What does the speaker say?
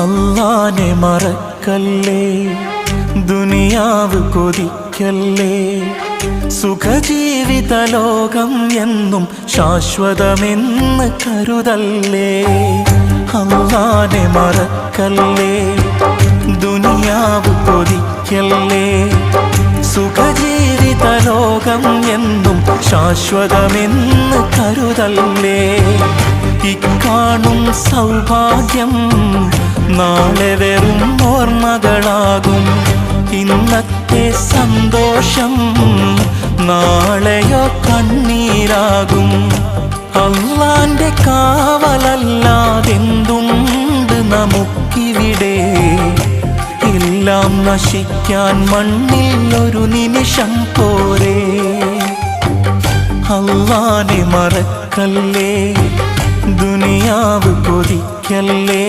അല്ലാനെ മറക്കല്ലേ, ദുനിയാവ് കൊതിക്കല്ലേ. സുഖജീവിത ലോകം എന്നും ശാശ്വതമെന്ന് കരുതല്ലേ. അല്ലാനെ മറക്കല്ലേ, ദുനിയാവ് കൊതിക്കല്ലേ. സുഖജീവിത ലോകം എന്നും ശാശ്വതമെന്ന് കരുതല്ലേ. ഇക്കാണും സൗഭാഗ്യം നാളെ വെറും ഓർമ്മകളാകും. ഇന്നത്തെ സന്തോഷം നാളെയോ കണ്ണീരാകും. അല്ലാന്റെ കാവലല്ലാതെന്തുണ്ട് നമുക്കിവിടെ. എല്ലാം നശിക്കാൻ മണ്ണിൽ ഒരു നിമിഷം പോരെ. അല്ലാനെ മറക്കല്ലേ, ദുനിയാവ് കൊതിക്കല്ലേ.